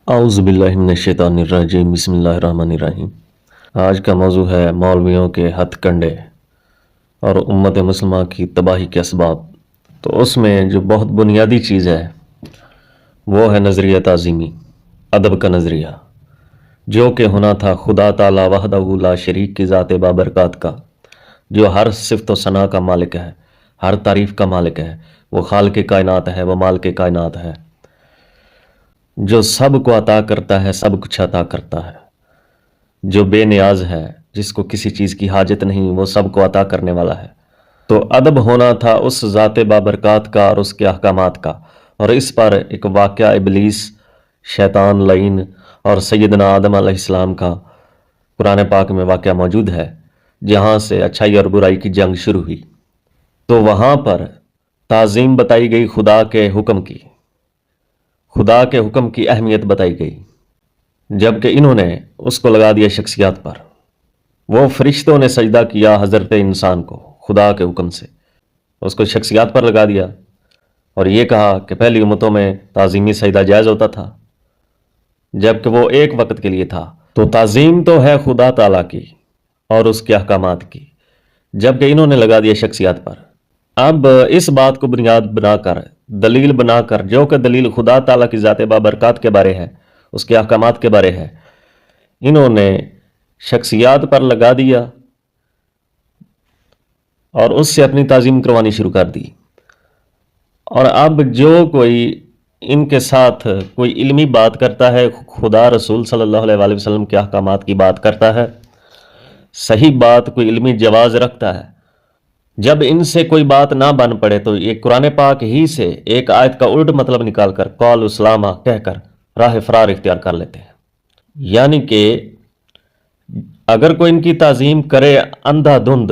اعوذ باللہ من الشیطان الرجیم، بسم اللہ الرحمن الرحیم۔ آج کا موضوع ہے مولویوں کے ہتھ کنڈے اور امت مسلمہ کی تباہی کے اسباب۔ تو اس میں جو بہت بنیادی چیز ہے وہ ہے نظریہ تعظیمی، ادب کا نظریہ، جو کہ ہونا تھا خدا تعالی وحدہ لا شریک کی ذات بابرکات کا، جو ہر صفت و ثنا کا مالک ہے، ہر تعریف کا مالک ہے، وہ خالق کائنات ہے، وہ مالک کائنات ہے، جو سب کو عطا کرتا ہے، سب کچھ عطا کرتا ہے، جو بے نیاز ہے، جس کو کسی چیز کی حاجت نہیں، وہ سب کو عطا کرنے والا ہے۔ تو ادب ہونا تھا اس ذات بابرکات کا اور اس کے احکامات کا۔ اور اس پر ایک واقعہ ابلیس، شیطان لعین اور سیدنا آدم علیہ السلام کا قرآن پاک میں واقعہ موجود ہے، جہاں سے اچھائی اور برائی کی جنگ شروع ہوئی۔ تو وہاں پر تعظیم بتائی گئی خدا کے حکم کی، خدا کے حکم کی اہمیت بتائی گئی، جبکہ انہوں نے اس کو لگا دیا شخصیات پر۔ وہ فرشتوں نے سجدہ کیا حضرت انسان کو خدا کے حکم سے، اس کو شخصیات پر لگا دیا، اور یہ کہا کہ پہلی امتوں میں تعظیمی سجدہ جائز ہوتا تھا، جبکہ وہ ایک وقت کے لیے تھا۔ تو تعظیم تو ہے خدا تعالیٰ کی اور اس کے احکامات کی، جبکہ انہوں نے لگا دیا شخصیات پر۔ اب اس بات کو بنیاد بنا کر، دلیل بنا کر، جو کہ دلیل خدا تعالیٰ کی ذات بابرکات کے بارے ہے، اس کے احکامات کے بارے ہے، انہوں نے شخصیات پر لگا دیا اور اس سے اپنی تعظیم کروانی شروع کر دی۔ اور اب جو کوئی ان کے ساتھ کوئی علمی بات کرتا ہے، خدا رسول صلی اللہ علیہ وآلہ وسلم کے احکامات کی بات کرتا ہے، صحیح بات، کوئی علمی جواز رکھتا ہے، جب ان سے کوئی بات نہ بن پڑے تو یہ قرآن پاک ہی سے ایک آیت کا الٹ مطلب نکال کر قول اسلامہ کہہ کر راہ فرار اختیار کر لیتے ہیں۔ یعنی کہ اگر کوئی ان کی تعظیم کرے اندھا دھند،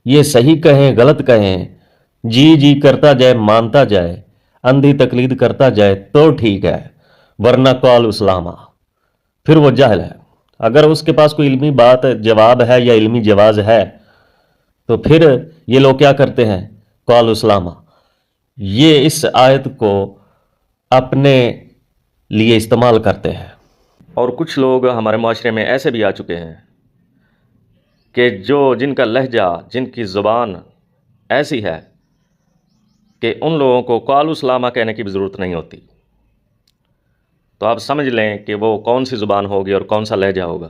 یہ صحیح کہیں غلط کہیں، جی کرتا جائے، مانتا جائے، اندھی تقلید کرتا جائے تو ٹھیک ہے، ورنہ قول اسلامہ، پھر وہ جاہل ہے۔ اگر اس کے پاس کوئی علمی بات جواب ہے یا علمی جواز ہے تو پھر یہ لوگ کیا کرتے ہیں؟ قول اسلامہ، یہ اس آیت کو اپنے لیے استعمال کرتے ہیں۔ اور کچھ لوگ ہمارے معاشرے میں ایسے بھی آ چکے ہیں کہ جن کا لہجہ، جن کی زبان ایسی ہے کہ ان لوگوں کو قول اسلامہ کہنے کی بھی ضرورت نہیں ہوتی۔ تو آپ سمجھ لیں کہ وہ کون سی زبان ہوگی اور کون سا لہجہ ہوگا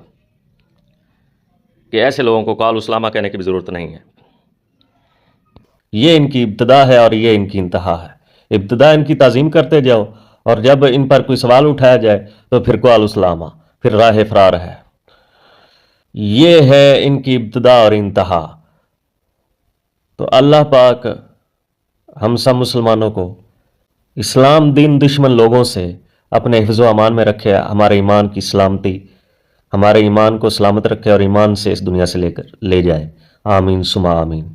کہ ایسے لوگوں کو قول اسلامہ کہنے کی بھی ضرورت نہیں ہے۔ یہ ان کی ابتدا ہے اور یہ ان کی انتہا ہے۔ ابتدا ان کی تعظیم کرتے جاؤ، اور جب ان پر کوئی سوال اٹھایا جائے تو پھر قول اسلامہ، پھر راہ فرار ہے۔ یہ ہے ان کی ابتدا اور انتہا۔ تو اللہ پاک ہم سب مسلمانوں کو اسلام دین دشمن لوگوں سے اپنے حفظ و امان میں رکھے، ہمارے ایمان کی سلامتی، ہمارے ایمان کو سلامت رکھے اور ایمان سے اس دنیا سے لے جائے۔ آمین ثم آمین۔